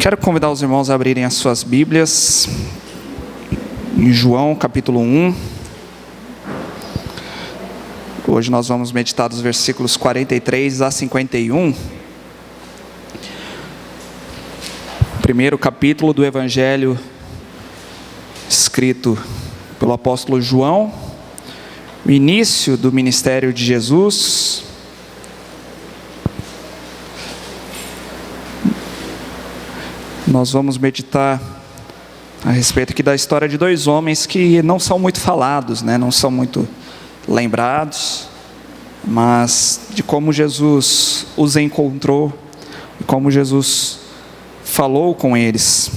Quero convidar os irmãos a abrirem as suas Bíblias em João capítulo 1. Hoje nós vamos meditar dos versículos 43 a 51. Primeiro capítulo do Evangelho escrito pelo apóstolo João, o início do ministério de Jesus. Nós vamos meditar a respeito aqui da história de dois homens que não são muito falados, não são muito lembrados, mas de como Jesus os encontrou e como Jesus falou com eles.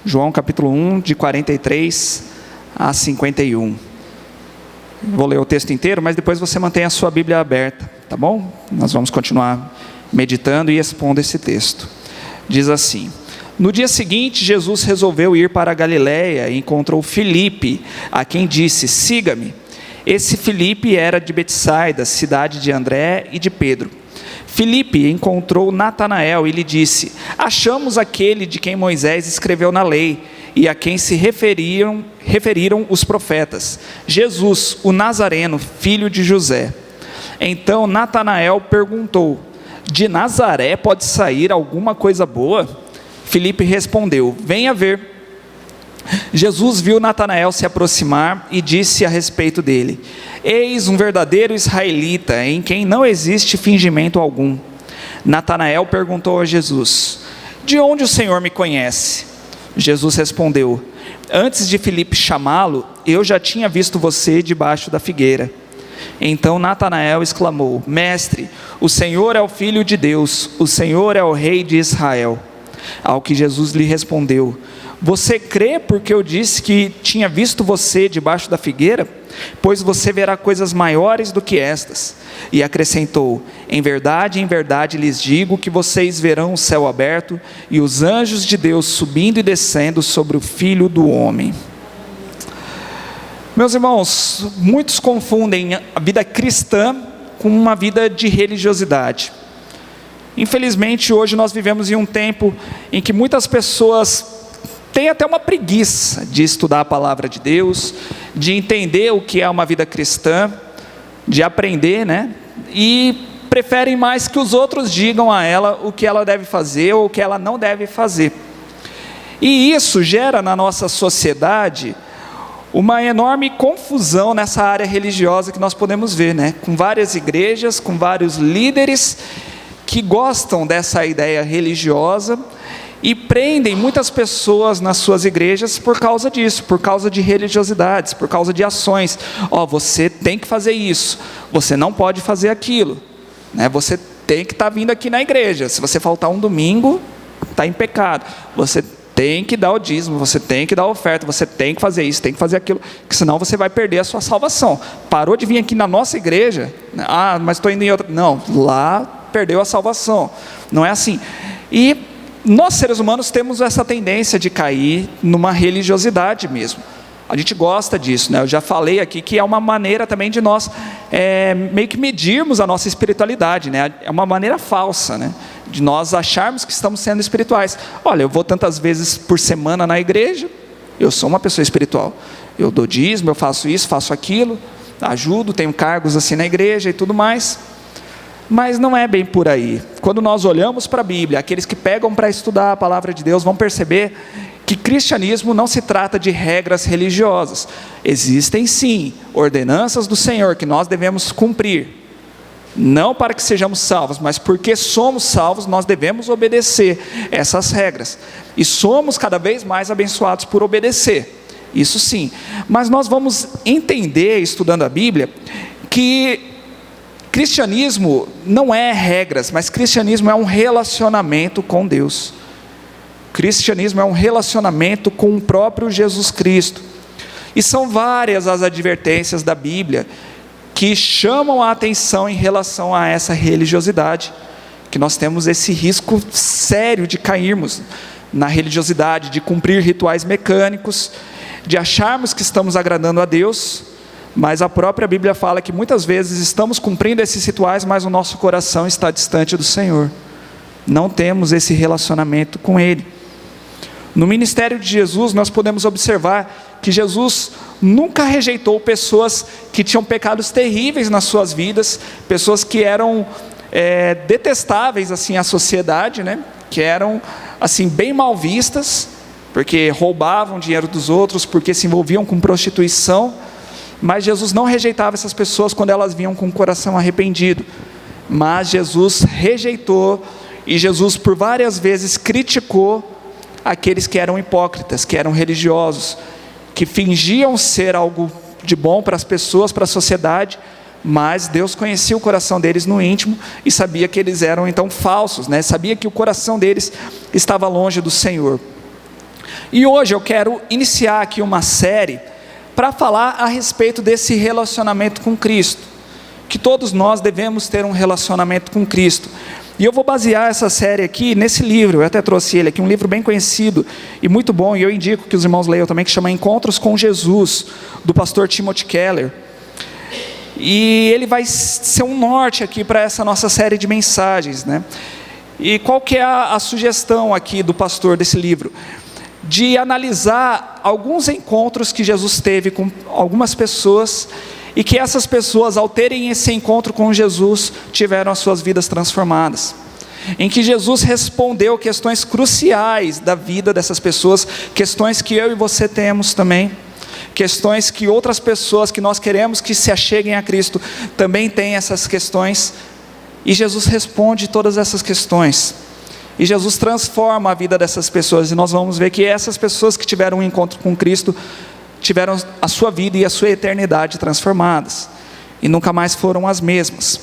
João capítulo 1, de 43 a 51. Vou ler o texto inteiro, mas depois você mantém a sua Bíblia aberta, tá bom? Nós vamos continuar meditando e expondo esse texto. Diz assim: no dia seguinte, Jesus resolveu ir para a Galiléia e encontrou Filipe, a quem disse: siga-me. Esse Filipe era de Betsaida, cidade de André e de Pedro. Filipe encontrou Natanael e lhe disse: achamos aquele de quem Moisés escreveu na lei e a quem se referiram os profetas, Jesus, o Nazareno, filho de José. Então Natanael perguntou: de Nazaré pode sair alguma coisa boa? Filipe respondeu: venha ver. Jesus viu Natanael se aproximar e disse a respeito dele: eis um verdadeiro israelita, em quem não existe fingimento algum. Natanael perguntou a Jesus: de onde o Senhor me conhece? Jesus respondeu: antes de Filipe chamá-lo, eu já tinha visto você debaixo da figueira. Então Natanael exclamou: mestre, o Senhor é o Filho de Deus, o Senhor é o Rei de Israel. Ao que Jesus lhe respondeu: você crê porque eu disse que tinha visto você debaixo da figueira? Pois você verá coisas maiores do que estas. E acrescentou: em verdade lhes digo que vocês verão o céu aberto e os anjos de Deus subindo e descendo sobre o Filho do Homem. Meus irmãos, muitos confundem a vida cristã com uma vida de religiosidade. Infelizmente, hoje nós vivemos em um tempo em que muitas pessoas têm até uma preguiça de estudar a palavra de Deus, de entender o que é uma vida cristã, de aprender, e preferem mais que os outros digam a ela o que ela deve fazer ou o que ela não deve fazer. E isso gera na nossa sociedade uma enorme confusão nessa área religiosa que nós podemos ver, com várias igrejas, com vários líderes que gostam dessa ideia religiosa e prendem muitas pessoas nas suas igrejas por causa disso, por causa de religiosidades, por causa de ações. Você tem que fazer isso, você não pode fazer aquilo, você tem que estar vindo aqui na igreja, se você faltar um domingo, está em pecado, você tem que dar o dízimo, você tem que dar a oferta, você tem que fazer isso, tem que fazer aquilo, porque senão você vai perder a sua salvação. Parou de vir aqui na nossa igreja, mas estou indo em outra, não, lá perdeu a salvação, não é assim. E nós seres humanos temos essa tendência de cair numa religiosidade mesmo, a gente gosta disso, eu já falei aqui que é uma maneira também de nós meio que medirmos a nossa espiritualidade, é uma maneira falsa, de nós acharmos que estamos sendo espirituais. Olha, eu vou tantas vezes por semana na igreja, eu sou uma pessoa espiritual, eu dou dízimo, eu faço isso, faço aquilo, ajudo, tenho cargos assim na igreja e tudo mais. Mas não é bem por aí. Quando nós olhamos para a Bíblia, aqueles que pegam para estudar a palavra de Deus vão perceber que cristianismo não se trata de regras religiosas. Existem sim ordenanças do Senhor que nós devemos cumprir, não para que sejamos salvos, mas porque somos salvos nós devemos obedecer essas regras, e somos cada vez mais abençoados por obedecer, isso sim. Mas nós vamos entender, estudando a Bíblia, que cristianismo não é regras, mas cristianismo é um relacionamento com Deus. Cristianismo é um relacionamento com o próprio Jesus Cristo. E são várias as advertências da Bíblia que chamam a atenção em relação a essa religiosidade, que nós temos esse risco sério de cairmos na religiosidade, de cumprir rituais mecânicos, de acharmos que estamos agradando a Deus, mas a própria Bíblia fala que muitas vezes estamos cumprindo esses rituais, mas o nosso coração está distante do Senhor. não temos esse relacionamento com Ele. No ministério de Jesus, nós podemos observar que Jesus nunca rejeitou pessoas que tinham pecados terríveis nas suas vidas, pessoas que eram detestáveis assim à sociedade, né? Que eram assim bem mal vistas, porque roubavam dinheiro dos outros, porque se envolviam com prostituição. Mas Jesus não rejeitava essas pessoas quando elas vinham com o coração arrependido. Mas Jesus rejeitou, e Jesus por várias vezes criticou aqueles que eram hipócritas, que eram religiosos, que fingiam ser algo de bom para as pessoas, para a sociedade, mas Deus conhecia o coração deles no íntimo e sabia que eles eram então falsos, né? Sabia que o coração deles estava longe do Senhor. E hoje eu quero iniciar aqui uma série para falar a respeito desse relacionamento com Cristo, que todos nós devemos ter um relacionamento com Cristo. E eu vou basear essa série aqui nesse livro, eu até trouxe ele aqui, um livro bem conhecido e muito bom, e eu indico que os irmãos leiam também, que chama Encontros com Jesus, do pastor Timothy Keller. E ele vai ser um norte aqui para essa nossa série de mensagens, né? E qual que é a sugestão aqui do pastor desse livro? De analisar alguns encontros que Jesus teve com algumas pessoas, e que essas pessoas, ao terem esse encontro com Jesus, tiveram as suas vidas transformadas, em que Jesus respondeu questões cruciais da vida dessas pessoas, questões que eu e você temos também, questões que outras pessoas que nós queremos que se acheguem a Cristo, também têm essas questões, e Jesus responde todas essas questões, e Jesus transforma a vida dessas pessoas, e nós vamos ver que essas pessoas que tiveram um encontro com Cristo, tiveram a sua vida e a sua eternidade transformadas, e nunca mais foram as mesmas.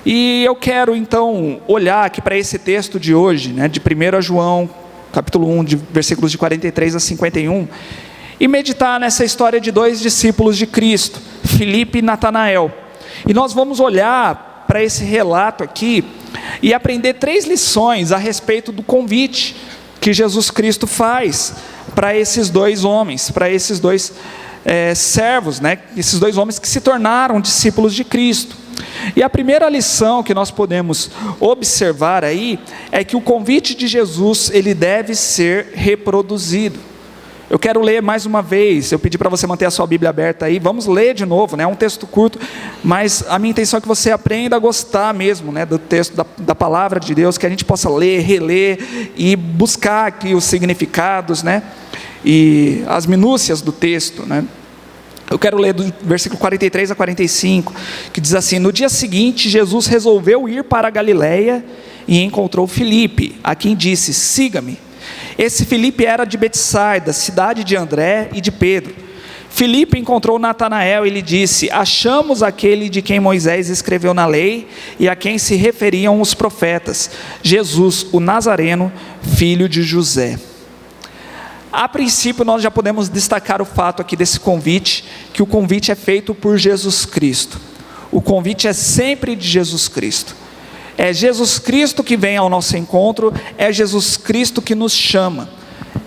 E eu quero então olhar aqui para esse texto de hoje, né, de 1 João, capítulo 1, de versículos de 43 a 51, e meditar nessa história de dois discípulos de Cristo, Filipe e Natanael. E nós vamos olhar para esse relato aqui, e aprender 3 lições a respeito do convite que Jesus Cristo faz para esses dois homens, para esses dois servos, né? Esses dois homens que se tornaram discípulos de Cristo. E a primeira lição que nós podemos observar aí, é que o convite de Jesus, ele deve ser reproduzido. Eu quero ler mais uma vez, eu pedi para você manter a sua Bíblia aberta aí, vamos ler de novo, né? É um texto curto, mas a minha intenção é que você aprenda a gostar mesmo, né? Do texto, da palavra de Deus, que a gente possa ler, reler e buscar aqui os significados, né? E as minúcias do texto, né? Eu quero ler do versículo 43 a 45, que diz assim: no dia seguinte, Jesus resolveu ir para a Galileia e encontrou Filipe, a quem disse: siga-me. Esse Filipe era de Betsaida, cidade de André e de Pedro. Filipe encontrou Natanael e lhe disse: achamos aquele de quem Moisés escreveu na lei e a quem se referiam os profetas, Jesus, o Nazareno, filho de José. A princípio nós já podemos destacar o fato aqui desse convite, que o convite é feito por Jesus Cristo. O convite é sempre de Jesus Cristo. É Jesus Cristo que vem ao nosso encontro, é Jesus Cristo que nos chama.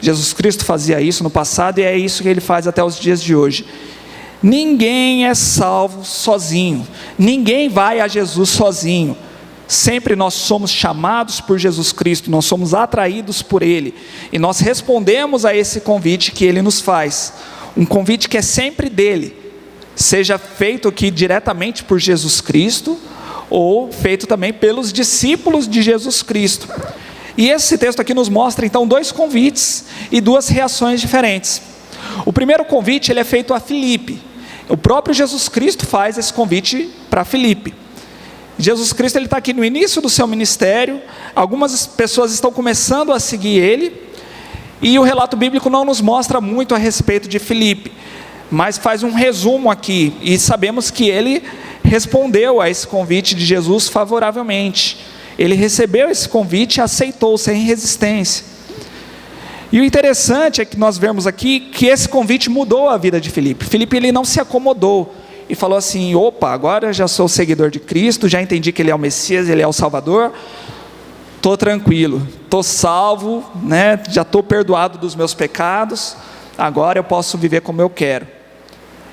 Jesus Cristo fazia isso no passado e é isso que Ele faz até os dias de hoje. Ninguém é salvo sozinho, ninguém vai a Jesus sozinho. Sempre nós somos chamados por Jesus Cristo, nós somos atraídos por Ele, e nós respondemos a esse convite que Ele nos faz, um convite que é sempre dEle, seja feito aqui diretamente por Jesus Cristo, ou feito também pelos discípulos de Jesus Cristo. E esse texto aqui nos mostra então 2 convites e 2 reações diferentes. O primeiro convite, ele é feito a Filipe. O próprio Jesus Cristo faz esse convite para Filipe. Jesus Cristo, ele está aqui no início do seu ministério, algumas pessoas estão começando a seguir ele, e o relato bíblico não nos mostra muito a respeito de Filipe, mas faz um resumo aqui, e sabemos que ele respondeu a esse convite de Jesus favoravelmente. Ele recebeu esse convite e aceitou sem resistência. E o interessante é que nós vemos aqui que esse convite mudou a vida de Filipe. Filipe, ele não se acomodou e falou assim: opa, agora eu já sou seguidor de Cristo, já entendi que Ele é o Messias, Ele é o Salvador, estou tranquilo, estou salvo, né? Já estou perdoado dos meus pecados, agora eu posso viver como eu quero.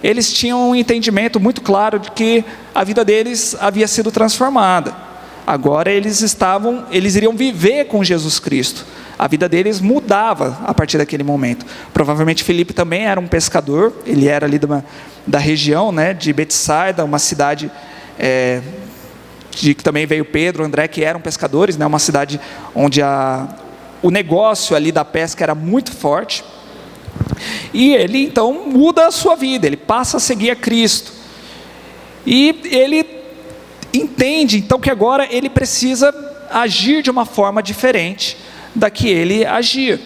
Eles tinham um entendimento muito claro de que a vida deles havia sido transformada. Agora eles iriam viver com Jesus Cristo. A vida deles mudava a partir daquele momento. Provavelmente Filipe também era um pescador, ele era ali da região, né, de Betsaida, uma cidade de que também veio Pedro, André, que eram pescadores, né, uma cidade onde o negócio ali da pesca era muito forte. E ele então muda a sua vida, ele passa a seguir a Cristo. E ele entende então que agora ele precisa agir de uma forma diferente da que ele agia.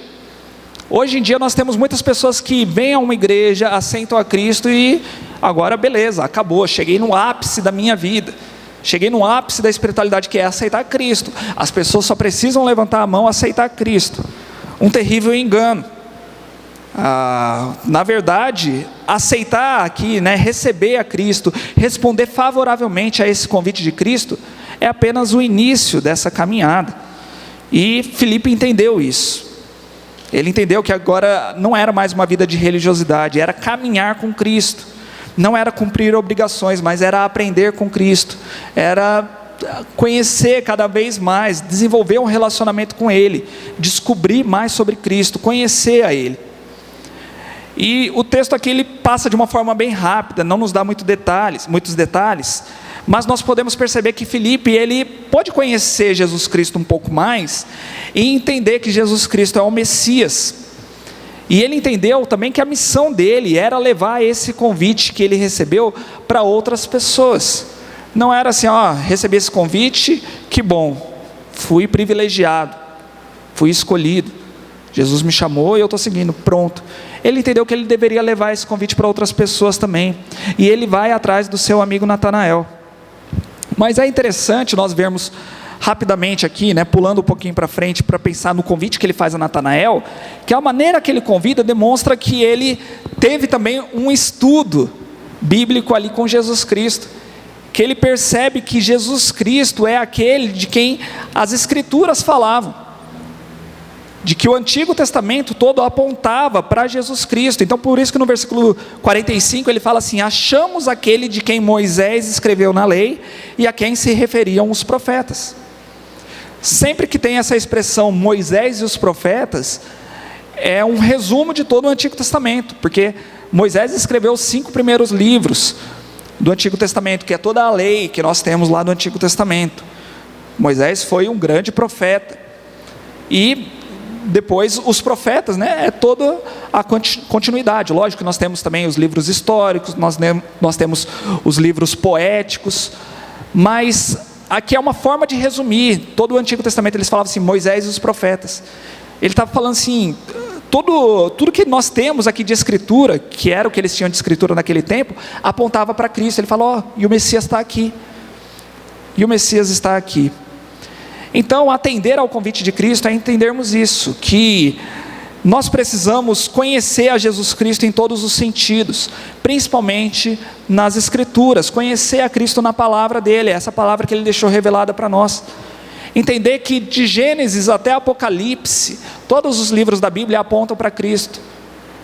Hoje em dia nós temos muitas pessoas que vêm a uma igreja, aceitam a Cristo e agora beleza, acabou, cheguei no ápice da minha vida, cheguei no ápice da espiritualidade, que é aceitar Cristo. As pessoas só precisam levantar a mão e aceitar Cristo. Um terrível engano. Na verdade, aceitar aqui, né, receber a Cristo, responder favoravelmente a esse convite de Cristo, é apenas o início dessa caminhada. E Filipe entendeu isso. Ele entendeu que agora não era mais uma vida de religiosidade, era caminhar com Cristo. Não era cumprir obrigações, mas era aprender com Cristo, era conhecer cada vez mais, desenvolver um relacionamento com Ele, descobrir mais sobre Cristo, conhecer a Ele. E o texto aqui ele passa de uma forma bem rápida, não nos dá muitos detalhes, mas nós podemos perceber que Filipe, ele pode conhecer Jesus Cristo um pouco mais e entender que Jesus Cristo é o Messias. E ele entendeu também que a missão dele era levar esse convite que ele recebeu para outras pessoas. Não era assim, recebi esse convite, que bom, fui privilegiado, fui escolhido, Jesus me chamou e eu estou seguindo, pronto. Ele entendeu que ele deveria levar esse convite para outras pessoas também, e ele vai atrás do seu amigo Natanael. Mas é interessante nós vermos rapidamente aqui, né, pulando um pouquinho para frente, para pensar no convite que ele faz a Natanael, que a maneira que ele convida demonstra que ele teve também um estudo bíblico ali com Jesus Cristo, que ele percebe que Jesus Cristo é aquele de quem as Escrituras falavam, de que o Antigo Testamento todo apontava para Jesus Cristo. Então por isso que no versículo 45 ele fala assim: achamos aquele de quem Moisés escreveu na lei e a quem se referiam os profetas. Sempre que tem essa expressão Moisés e os profetas, é um resumo de todo o Antigo Testamento, porque Moisés escreveu os 5 primeiros livros do Antigo Testamento, que é toda a lei que nós temos lá do Antigo Testamento. Moisés foi um grande profeta, e depois os profetas, né, é toda a continuidade. Lógico que nós temos também os livros históricos, nós temos os livros poéticos, mas aqui é uma forma de resumir todo o Antigo Testamento. Eles falavam assim, Moisés e os profetas. Ele estava falando assim, tudo que nós temos aqui de escritura, que era o que eles tinham de escritura naquele tempo, apontava para Cristo. Ele falou, e o Messias está aqui, e o Messias está aqui. Então, atender ao convite de Cristo é entendermos isso, que nós precisamos conhecer a Jesus Cristo em todos os sentidos, principalmente nas Escrituras, conhecer a Cristo na palavra dele, essa palavra que ele deixou revelada para nós. Entender que de Gênesis até Apocalipse, todos os livros da Bíblia apontam para Cristo,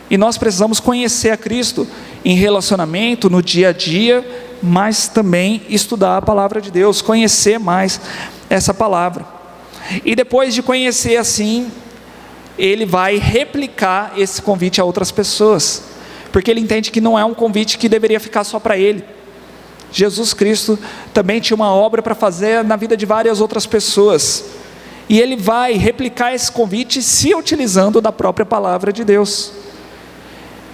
e nós precisamos conhecer a Cristo em relacionamento, no dia a dia, mas também estudar a palavra de Deus, conhecer mais essa palavra. E depois de conhecer assim, ele vai replicar esse convite a outras pessoas, porque ele entende que não é um convite que deveria ficar só para ele. Jesus Cristo também tinha uma obra para fazer na vida de várias outras pessoas, e ele vai replicar esse convite se utilizando da própria palavra de Deus.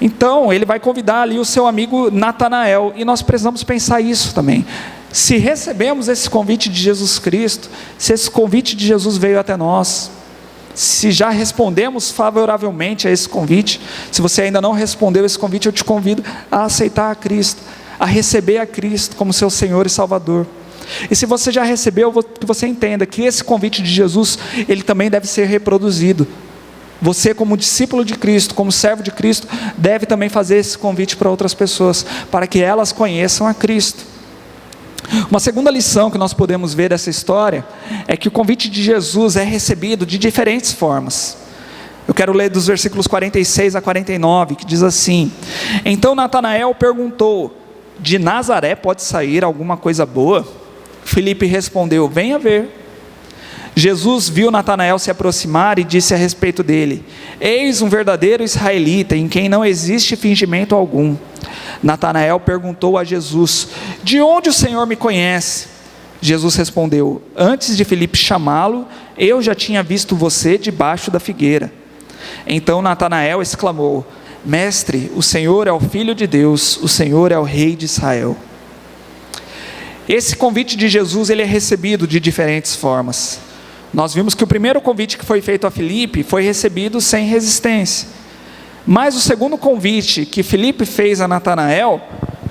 Então ele vai convidar ali o seu amigo Natanael, e nós precisamos pensar isso também. Se recebemos esse convite de Jesus Cristo, se esse convite de Jesus veio até nós, se já respondemos favoravelmente a esse convite, se você ainda não respondeu esse convite, eu te convido a aceitar a Cristo, a receber a Cristo como seu Senhor e Salvador. E se você já recebeu, que você entenda que esse convite de Jesus, ele também deve ser reproduzido. Você, como discípulo de Cristo, como servo de Cristo, deve também fazer esse convite para outras pessoas, para que elas conheçam a Cristo. Uma segunda lição que nós podemos ver dessa história é que o convite de Jesus é recebido de diferentes formas. Eu quero ler dos versículos 46 a 49, que diz assim: então Natanael perguntou, de Nazaré pode sair alguma coisa boa? Filipe respondeu: venha ver. Jesus viu Natanael se aproximar e disse a respeito dele: eis um verdadeiro israelita, em quem não existe fingimento algum. Natanael perguntou a Jesus: de onde o Senhor me conhece? Jesus respondeu: antes de Filipe chamá-lo, eu já tinha visto você debaixo da figueira. Então Natanael exclamou: mestre, o Senhor é o Filho de Deus, o Senhor é o Rei de Israel. Esse convite de Jesus, ele é recebido de diferentes formas. Nós vimos que o primeiro convite que foi feito a Filipe foi recebido sem resistência. Mas o segundo convite que Filipe fez a Natanael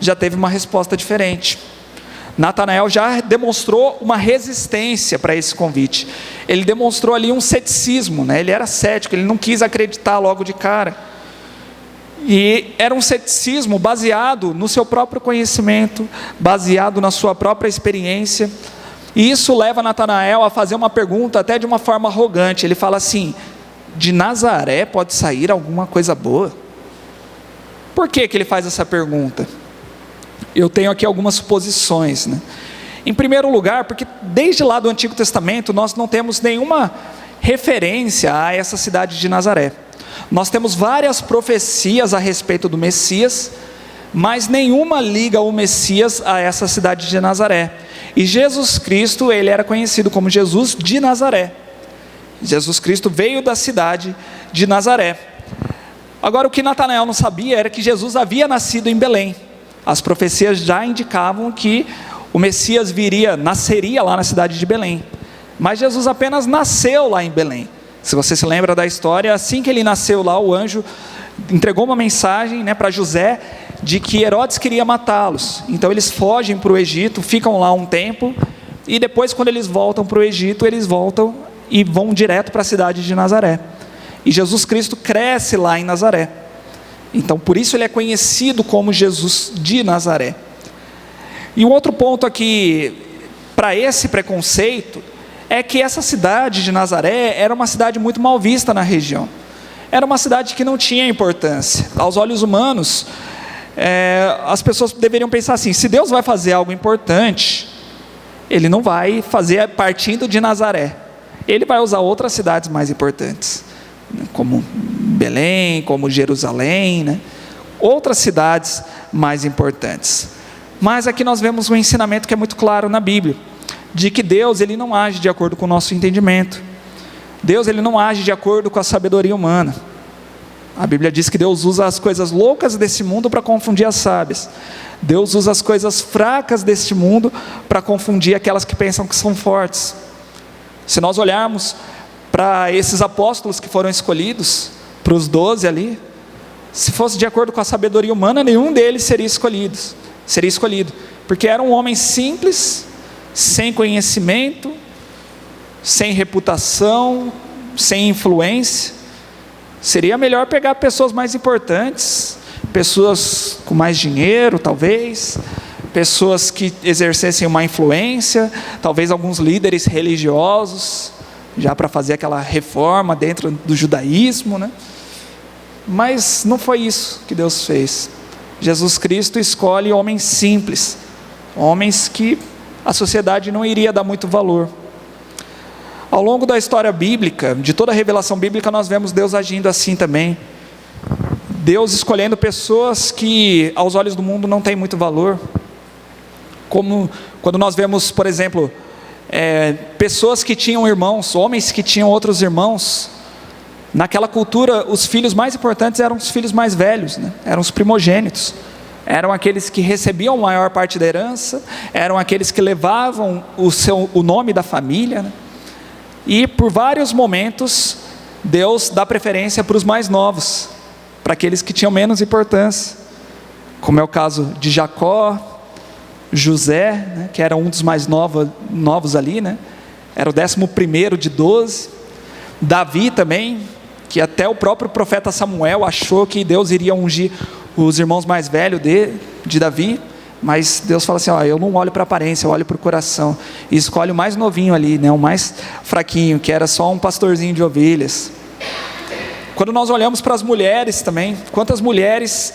já teve uma resposta diferente. Natanael já demonstrou uma resistência para esse convite. Ele demonstrou ali um ceticismo, né? Ele era cético, ele não quis acreditar logo de cara. E era um ceticismo baseado no seu próprio conhecimento, baseado na sua própria experiência. E isso leva Natanael a fazer uma pergunta até de uma forma arrogante. Ele fala assim: de Nazaré pode sair alguma coisa boa? Por que ele faz essa pergunta? Eu tenho aqui algumas suposições, né? Em primeiro lugar, porque desde lá do Antigo Testamento nós não temos nenhuma referência a essa cidade de Nazaré. Nós temos várias profecias a respeito do Messias, mas nenhuma liga o Messias a essa cidade de Nazaré. E Jesus Cristo, ele era conhecido como Jesus de Nazaré. Jesus Cristo veio da cidade de Nazaré. Agora, o que Natanael não sabia era que Jesus havia nascido em Belém. As profecias já indicavam que o Messias nasceria lá na cidade de Belém. Mas Jesus apenas nasceu lá em Belém. Se você se lembra da história, assim que ele nasceu lá, o anjo entregou uma mensagem, né, para José, de que Herodes queria matá-los. Então eles fogem para o Egito, ficam lá um tempo, e depois, quando eles voltam para o Egito, eles voltam e vão direto para a cidade de Nazaré. E Jesus Cristo cresce lá em Nazaré. Então por isso ele é conhecido como Jesus de Nazaré. E um outro ponto aqui para esse preconceito é que essa cidade de Nazaré era uma cidade muito mal vista na região. Era uma cidade que não tinha importância. Aos olhos humanos, as pessoas deveriam pensar assim: se Deus vai fazer algo importante, Ele não vai fazer partindo de Nazaré. Ele vai usar outras cidades mais importantes, como Belém, como Jerusalém, né? Outras cidades mais importantes. Mas aqui nós vemos um ensinamento que é muito claro na Bíblia, de que Deus, ele não age de acordo com o nosso entendimento. Deus, ele não age de acordo com a sabedoria humana. A Bíblia diz que Deus usa as coisas loucas desse mundo para confundir as sábias. Deus usa as coisas fracas deste mundo para confundir aquelas que pensam que são fortes. Se nós olharmos para esses apóstolos que foram escolhidos, para os 12 ali, se fosse de acordo com a sabedoria humana, nenhum deles seria escolhido, porque eram homens simples, sem conhecimento, sem reputação, sem influência. Seria melhor pegar pessoas mais importantes, pessoas com mais dinheiro talvez, pessoas que exercessem uma influência, talvez alguns líderes religiosos, já para fazer aquela reforma dentro do judaísmo, né? Mas não foi isso que Deus fez. Jesus Cristo escolhe homens simples, homens que a sociedade não iria dar muito valor. Ao longo da história bíblica, de toda a revelação bíblica, nós vemos Deus agindo assim também. Deus escolhendo pessoas que aos olhos do mundo não têm muito valor. Como quando nós vemos, por exemplo, pessoas que tinham irmãos, homens que tinham outros irmãos. Naquela cultura, os filhos mais importantes eram os filhos mais velhos, né? Eram os primogênitos. Eram aqueles que recebiam a maior parte da herança, eram aqueles que levavam o nome da família, né? E por vários momentos, Deus dá preferência para os mais novos, para aqueles que tinham menos importância, como é o caso de Jacó, José, né, que era um dos mais novos ali, né? Era o 11º de 12, Davi também, que até o próprio profeta Samuel achou que Deus iria ungir os irmãos mais velhos de Davi, mas Deus fala assim: eu não olho para a aparência, eu olho para o coração, e escolhe o mais novinho ali, né, o mais fraquinho, que era só um pastorzinho de ovelhas. Quando nós olhamos para as mulheres também, quantas mulheres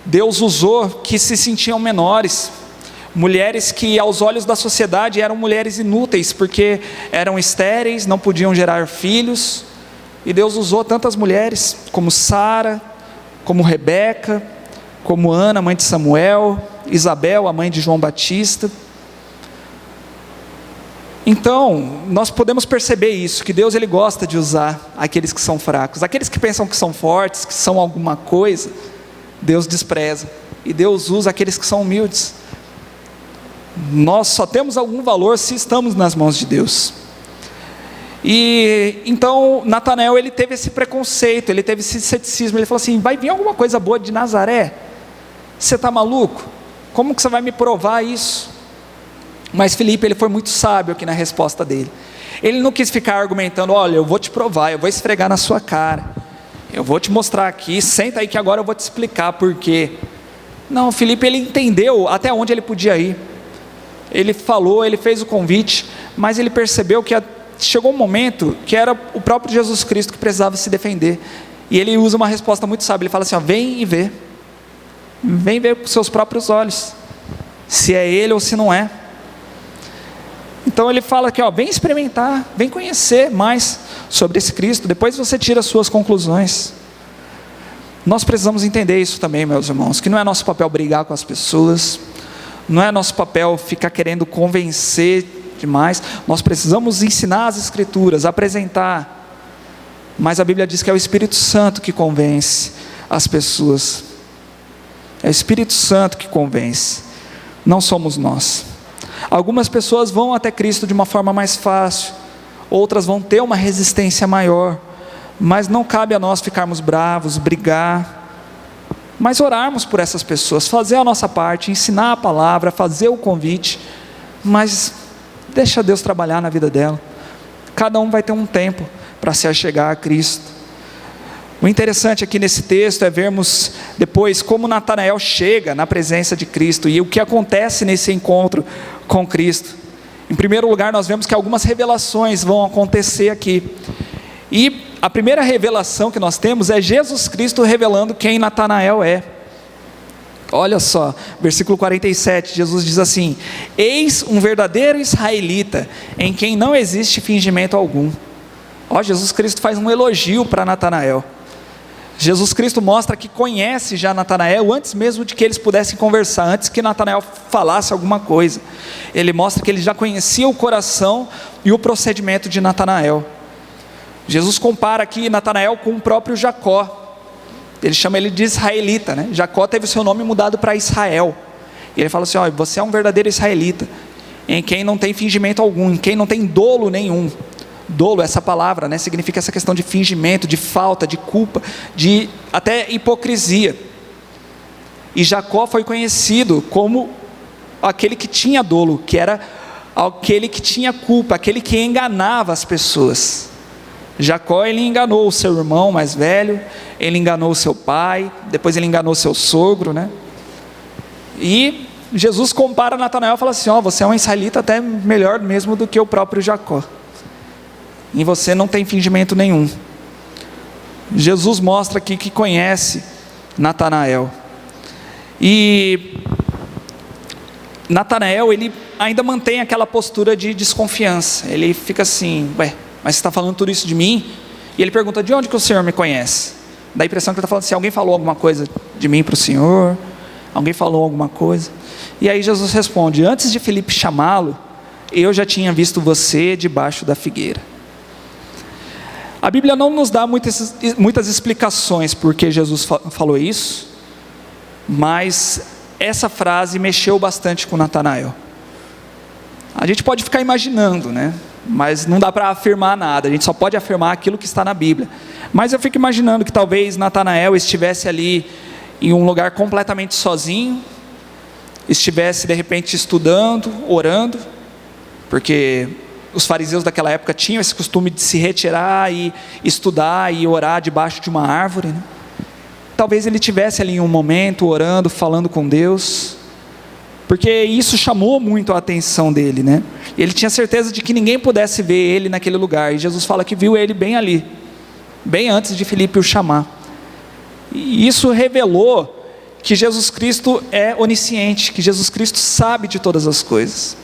Deus usou que se sentiam menores, mulheres que aos olhos da sociedade eram mulheres inúteis, porque eram estéreis, não podiam gerar filhos, e Deus usou tantas mulheres, como Sara, como Rebeca, como Ana, mãe de Samuel, Isabel, a mãe de João Batista. Então, nós podemos perceber isso, que Deus ele gosta de usar aqueles que são fracos, aqueles que pensam que são fortes, que são alguma coisa, Deus despreza, e Deus usa aqueles que são humildes. Nós só temos algum valor se estamos nas mãos de Deus. E então Natanael ele teve esse preconceito, ele teve esse ceticismo, ele falou assim: vai vir alguma coisa boa de Nazaré? Você está maluco? Como que você vai me provar isso? Mas Filipe ele foi muito sábio aqui na resposta dele. Ele não quis ficar argumentando: olha, eu vou te provar, eu vou esfregar na sua cara, eu vou te mostrar aqui, senta aí que agora eu vou te explicar por quê. Não, Filipe ele entendeu até onde ele podia ir. Ele falou, ele fez o convite, mas ele percebeu que chegou um momento que era o próprio Jesus Cristo que precisava se defender. E ele usa uma resposta muito sábia, ele fala assim: ó, vem e vê. Vem ver com seus próprios olhos, se é ele ou se não é. Então ele fala aqui, ó, vem experimentar, vem conhecer mais sobre esse Cristo, depois você tira as suas conclusões. Nós precisamos entender isso também, meus irmãos, que não é nosso papel brigar com as pessoas, não é nosso papel ficar querendo convencer demais. Nós precisamos ensinar as Escrituras, apresentar, mas a Bíblia diz que é o Espírito Santo que convence as pessoas. É o Espírito Santo que convence, não somos nós. Algumas pessoas vão até Cristo de uma forma mais fácil, outras vão ter uma resistência maior, mas não cabe a nós ficarmos bravos, brigar, mas orarmos por essas pessoas, fazer a nossa parte, ensinar a palavra, fazer o convite, mas deixa Deus trabalhar na vida dela. Cada um vai ter um tempo para se achegar a Cristo. O interessante aqui nesse texto é vermos depois como Natanael chega na presença de Cristo e o que acontece nesse encontro com Cristo. Em primeiro lugar, nós vemos que algumas revelações vão acontecer aqui, e a primeira revelação que nós temos é Jesus Cristo revelando quem Natanael é. Olha só, versículo 47, Jesus diz assim: eis um verdadeiro israelita, em quem não existe fingimento algum. Ó, Jesus Cristo faz um elogio para Natanael. Jesus Cristo mostra que conhece já Natanael antes mesmo de que eles pudessem conversar, antes que Natanael falasse alguma coisa. Ele mostra que ele já conhecia o coração e o procedimento de Natanael. Jesus compara aqui Natanael com o próprio Jacó. Ele chama ele de israelita, né? Jacó teve o seu nome mudado para Israel. E ele fala assim: ó, você é um verdadeiro israelita, em quem não tem fingimento algum, em quem não tem dolo nenhum. Dolo, essa palavra, né, significa essa questão de fingimento, de falta, de culpa, de até hipocrisia. E Jacó foi conhecido como aquele que tinha dolo, que era aquele que tinha culpa, aquele que enganava as pessoas. Jacó, ele enganou o seu irmão mais velho, ele enganou o seu pai, depois ele enganou o seu sogro, né? E Jesus compara Natanael e fala assim: ó, você é um israelita até melhor mesmo do que o próprio Jacó. Em você não tem fingimento nenhum. Jesus mostra aqui que conhece Natanael. E Natanael, ele ainda mantém aquela postura de desconfiança. Ele fica assim: ué, mas você está falando tudo isso de mim? E ele pergunta: de onde que o Senhor me conhece? Dá a impressão que ele está falando assim: alguém falou alguma coisa de mim para o Senhor? Alguém falou alguma coisa? E aí Jesus responde: antes de Filipe chamá-lo, eu já tinha visto você debaixo da figueira. A Bíblia não nos dá muitas explicações por que Jesus falou isso, mas essa frase mexeu bastante com Natanael. A gente pode ficar imaginando, né? Mas não dá para afirmar nada, a gente só pode afirmar aquilo que está na Bíblia. Mas eu fico imaginando que talvez Natanael estivesse ali em um lugar completamente sozinho, estivesse de repente estudando, orando, porque os fariseus daquela época tinham esse costume de se retirar e estudar e orar debaixo de uma árvore, né? Talvez ele estivesse ali em um momento orando, falando com Deus, porque isso chamou muito a atenção dele, né? Ele tinha certeza de que ninguém pudesse ver ele naquele lugar, e Jesus fala que viu ele bem ali, bem antes de Filipe o chamar. E isso revelou que Jesus Cristo é onisciente, que Jesus Cristo sabe de todas as coisas.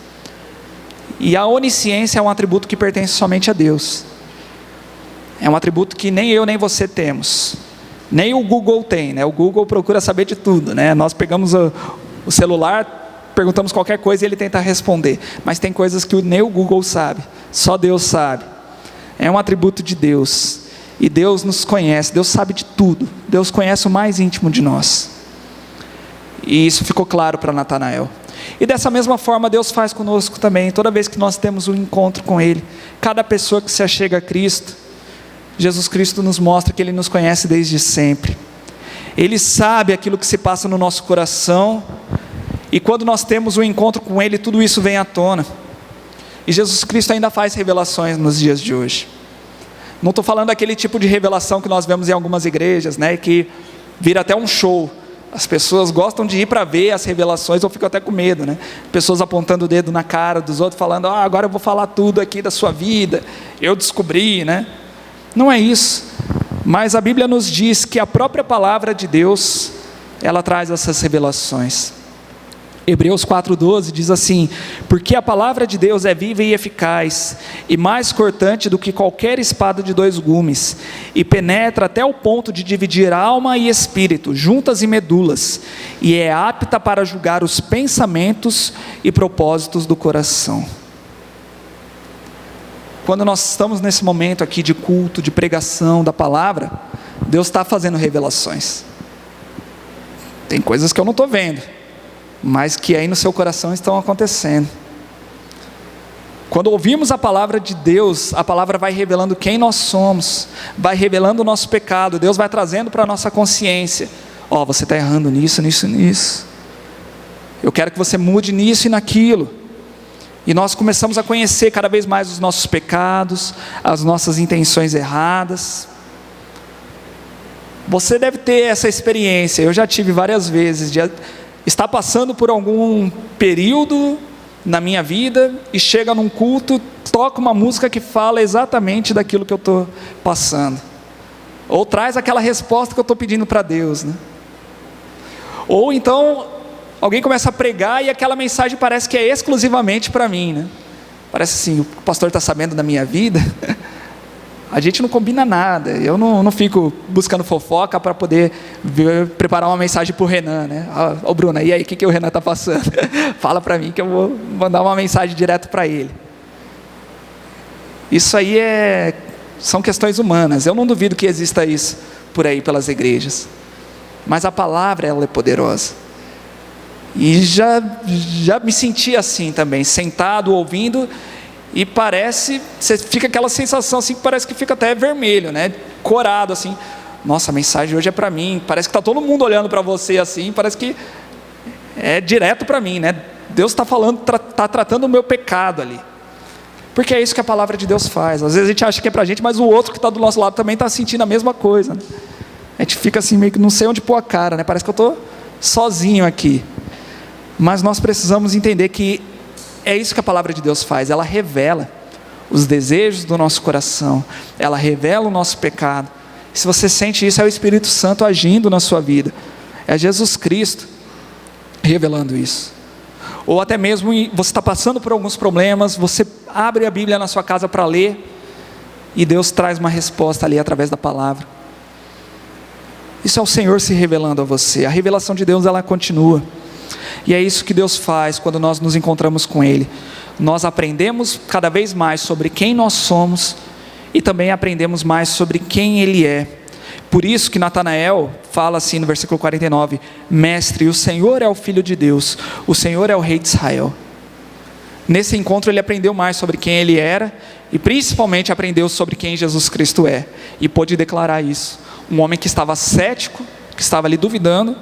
E a onisciência é um atributo que pertence somente a Deus. É um atributo que nem eu nem você temos. Nem o Google tem, né? O Google procura saber de tudo, né? Nós pegamos o celular, perguntamos qualquer coisa e ele tenta responder. Mas tem coisas que nem o Google sabe, só Deus sabe. É um atributo de Deus. E Deus nos conhece, Deus sabe de tudo. Deus conhece o mais íntimo de nós. E isso ficou claro para Natanael. E dessa mesma forma Deus faz conosco também. Toda vez que nós temos um encontro com Ele, cada pessoa que se achega a Cristo, Jesus Cristo nos mostra que Ele nos conhece desde sempre. Ele sabe aquilo que se passa no nosso coração. E quando nós temos um encontro com Ele, tudo isso vem à tona. E Jesus Cristo ainda faz revelações nos dias de hoje. Não estou falando daquele tipo de revelação que nós vemos em algumas igrejas, né, que vira até um show. As pessoas gostam de ir para ver as revelações, ou ficam até com medo, né? Pessoas apontando o dedo na cara dos outros, falando, agora eu vou falar tudo aqui da sua vida, eu descobri, né? Não é isso, mas a Bíblia nos diz que a própria palavra de Deus, ela traz essas revelações. Hebreus 4,12 diz assim: porque a palavra de Deus é viva e eficaz, e mais cortante do que qualquer espada de 2 gumes, e penetra até o ponto de dividir alma e espírito, juntas e medulas, e é apta para julgar os pensamentos e propósitos do coração. Quando nós estamos nesse momento aqui de culto, de pregação da palavra, Deus está fazendo revelações. Tem coisas que eu não estou vendo, mas que aí no seu coração estão acontecendo. Quando ouvimos a palavra de Deus, a palavra vai revelando quem nós somos, vai revelando o nosso pecado. Deus vai trazendo para a nossa consciência: você está errando nisso, nisso, nisso, eu quero que você mude nisso e naquilo. E nós começamos a conhecer cada vez mais os nossos pecados, as nossas intenções erradas. Você deve ter essa experiência, eu já tive várias vezes, de está passando por algum período na minha vida e chega num culto, toca uma música que fala exatamente daquilo que eu estou passando, ou traz aquela resposta que eu estou pedindo para Deus, né? Ou então alguém começa a pregar e aquela mensagem parece que é exclusivamente para mim, né? Parece assim, o pastor está sabendo da minha vida. A gente não combina nada, eu não fico buscando fofoca para poder preparar uma mensagem para o Renan, né? Bruna, e aí, o que o Renan está passando? Fala para mim que eu vou mandar uma mensagem direto para ele. Isso aí são questões humanas, eu não duvido que exista isso por aí pelas igrejas, mas a palavra, ela é poderosa. E já me senti assim também, sentado, ouvindo, e você fica aquela sensação assim, que parece que fica até vermelho, né? Corado assim, nossa, a mensagem hoje é para mim, parece que está todo mundo olhando para você assim, parece que é direto para mim, né? Deus está falando, está tratando o meu pecado ali, porque é isso que a palavra de Deus faz. Às vezes a gente acha que é para a gente, mas o outro que está do nosso lado também está sentindo a mesma coisa, né? A gente fica assim meio que não sei onde pôr a cara, né? Parece que eu estou sozinho aqui, mas nós precisamos entender que é isso que a palavra de Deus faz. Ela revela os desejos do nosso coração, ela revela o nosso pecado. Se você sente isso, é o Espírito Santo agindo na sua vida, é Jesus Cristo revelando isso. Ou até mesmo você está passando por alguns problemas, você abre a Bíblia na sua casa para ler, e Deus traz uma resposta ali através da palavra. Isso é o Senhor se revelando a você. A revelação de Deus, ela continua. E é isso que Deus faz quando nós nos encontramos com Ele. Nós aprendemos cada vez mais sobre quem nós somos, e também aprendemos mais sobre quem Ele é. Por isso que Natanael fala assim no versículo 49, mestre, o Senhor é o Filho de Deus, o Senhor é o Rei de Israel. Nesse encontro ele aprendeu mais sobre quem ele era, e principalmente aprendeu sobre quem Jesus Cristo é, e pôde declarar isso. Um homem que estava cético, que estava ali duvidando,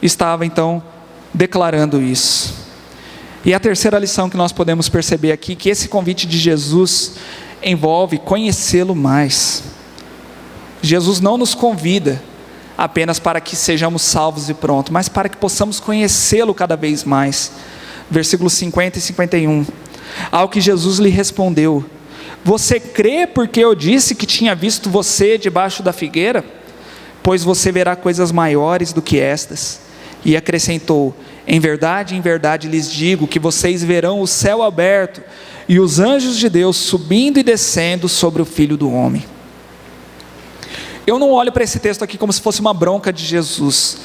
estava então declarando isso. E a terceira lição que nós podemos perceber aqui, que esse convite de Jesus envolve conhecê-lo mais. Jesus não nos convida apenas para que sejamos salvos e pronto, mas para que possamos conhecê-lo cada vez mais. Versículos 50 e 51. Ao que Jesus lhe respondeu: você crê porque eu disse que tinha visto você debaixo da figueira? Pois você verá coisas maiores do que estas. E acrescentou: em verdade lhes digo que vocês verão o céu aberto e os anjos de Deus subindo e descendo sobre o Filho do Homem. Eu não olho para esse texto aqui como se fosse uma bronca de Jesus,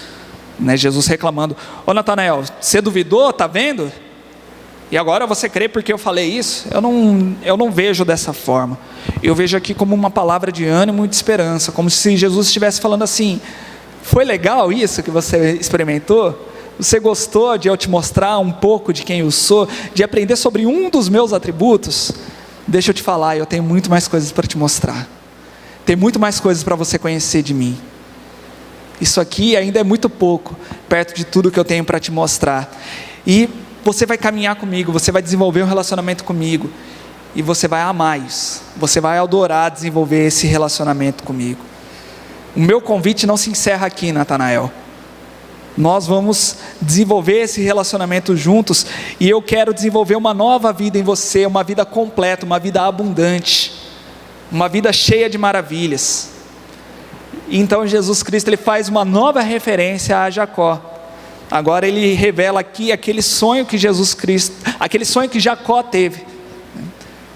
né? Jesus reclamando: ô Natanael, você duvidou, está vendo? E agora você crê porque eu falei isso? Eu não vejo dessa forma. Eu vejo aqui como uma palavra de ânimo e de esperança, como se Jesus estivesse falando assim: foi legal isso que você experimentou? Você gostou de eu te mostrar um pouco de quem eu sou, de aprender sobre um dos meus atributos? Deixa eu te falar, eu tenho muito mais coisas para te mostrar. Tem muito mais coisas para você conhecer de mim. Isso aqui ainda é muito pouco, perto de tudo que eu tenho para te mostrar. E você vai caminhar comigo, você vai desenvolver um relacionamento comigo, e você vai amar isso, você vai adorar desenvolver esse relacionamento comigo. O meu convite não se encerra aqui, Natanael. Nós vamos desenvolver esse relacionamento juntos, e eu quero desenvolver uma nova vida em você, uma vida completa, uma vida abundante, uma vida cheia de maravilhas. Então Jesus Cristo, ele faz uma nova referência a Jacó. Agora ele revela aqui aquele sonho que aquele sonho que Jacó teve,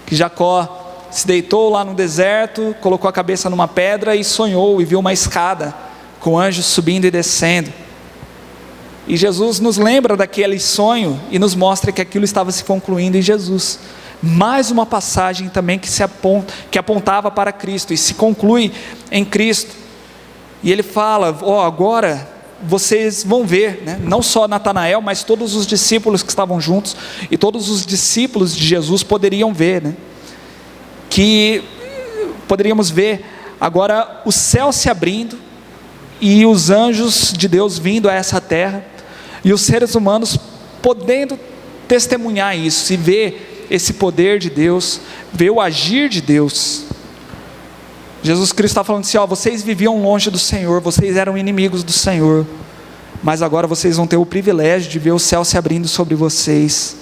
que Jacó se deitou lá no deserto, colocou a cabeça numa pedra e sonhou, e viu uma escada com anjos subindo e descendo. E Jesus nos lembra daquele sonho e nos mostra que aquilo estava se concluindo em Jesus. Mais uma passagem também que apontava para Cristo e se conclui em Cristo. E ele fala: agora vocês vão ver, né? Não só Natanael, mas todos os discípulos que estavam juntos, e todos os discípulos de Jesus poderiam ver, né? Que poderíamos ver agora o céu se abrindo, e os anjos de Deus vindo a essa terra, e os seres humanos podendo testemunhar isso, e ver esse poder de Deus, ver o agir de Deus. Jesus Cristo está falando assim: vocês viviam longe do Senhor, vocês eram inimigos do Senhor, mas agora vocês vão ter o privilégio de ver o céu se abrindo sobre vocês.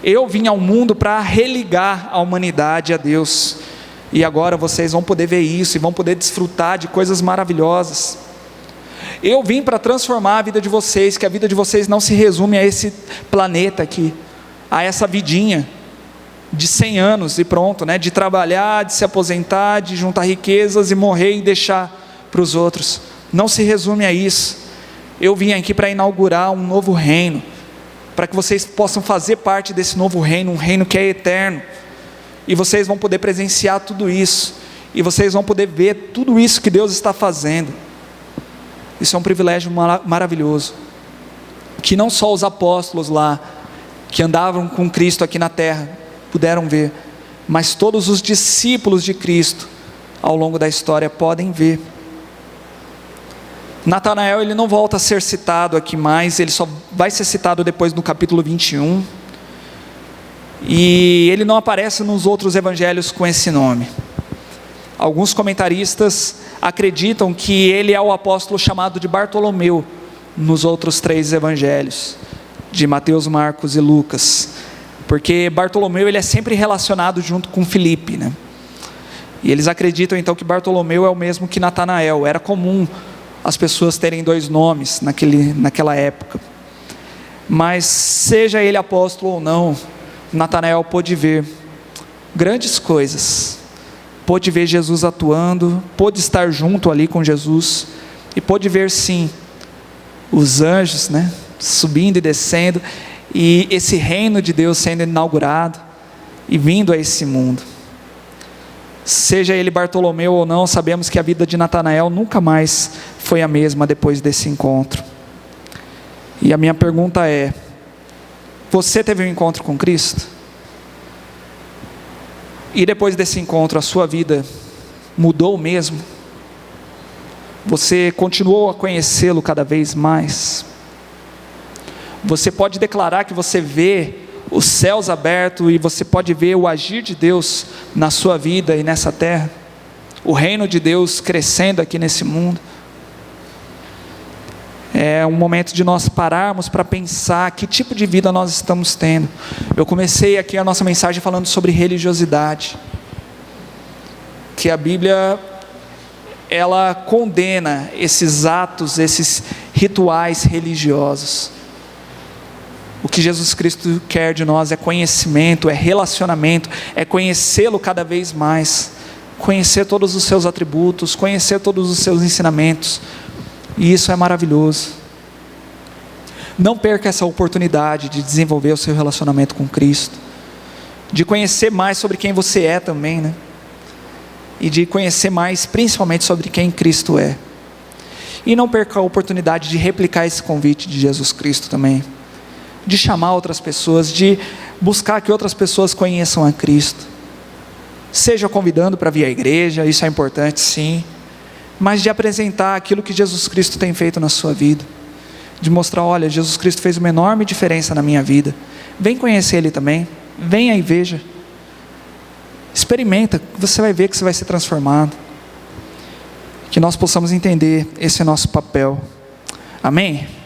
Eu vim ao mundo para religar a humanidade a Deus, e agora vocês vão poder ver isso, e vão poder desfrutar de coisas maravilhosas. Eu vim para transformar a vida de vocês, que a vida de vocês não se resume a esse planeta aqui, a essa vidinha de 100 anos e pronto, né? De trabalhar, de se aposentar, de juntar riquezas e morrer e deixar para os outros. Não se resume a isso. Eu vim aqui para inaugurar um novo reino, para que vocês possam fazer parte desse novo reino, um reino que é eterno, e vocês vão poder presenciar tudo isso, e vocês vão poder ver tudo isso que Deus está fazendo. Isso é um privilégio maravilhoso, que não só os apóstolos lá, que andavam com Cristo aqui na terra, puderam ver, mas todos os discípulos de Cristo ao longo da história podem ver. Natanael, ele não volta a ser citado aqui mais, ele só vai ser citado depois no capítulo 21, e ele não aparece nos outros evangelhos com esse nome. Alguns comentaristas acreditam que ele é o apóstolo chamado de Bartolomeu nos outros 3 evangelhos, de Mateus, Marcos e Lucas, porque Bartolomeu, ele é sempre relacionado junto com Filipe, né? E eles acreditam então que Bartolomeu é o mesmo que Natanael. Era comum as pessoas terem 2 nomes naquela época, mas seja ele apóstolo ou não, Natanael pôde ver grandes coisas, pôde ver Jesus atuando, pôde estar junto ali com Jesus, e pôde ver sim os anjos, né, subindo e descendo, e esse reino de Deus sendo inaugurado e vindo a esse mundo. Seja ele Bartolomeu ou não, sabemos que a vida de Natanael nunca mais foi a mesma depois desse encontro. E a minha pergunta é: você teve um encontro com Cristo? E depois desse encontro a sua vida mudou mesmo? Você continuou a conhecê-lo cada vez mais? Você pode declarar que você vê os céus abertos e você pode ver o agir de Deus na sua vida e nessa terra? O reino de Deus crescendo aqui nesse mundo? É um momento de nós pararmos para pensar que tipo de vida nós estamos tendo. Eu comecei aqui a nossa mensagem falando sobre religiosidade, que a Bíblia, ela condena esses atos, esses rituais religiosos. O que Jesus Cristo quer de nós é conhecimento, é relacionamento, é conhecê-lo cada vez mais, conhecer todos os seus atributos, conhecer todos os seus ensinamentos, e isso é maravilhoso. Não perca essa oportunidade de desenvolver o seu relacionamento com Cristo, de conhecer mais sobre quem você é também, né? E de conhecer mais, principalmente, sobre quem Cristo é. E não perca a oportunidade de replicar esse convite de Jesus Cristo também, de chamar outras pessoas, de buscar que outras pessoas conheçam a Cristo, seja convidando para vir à igreja, isso é importante sim, mas de apresentar aquilo que Jesus Cristo tem feito na sua vida, de mostrar, olha, Jesus Cristo fez uma enorme diferença na minha vida, vem conhecer Ele também, venha e veja, experimenta, você vai ver que você vai ser transformado, que nós possamos entender esse nosso papel, amém?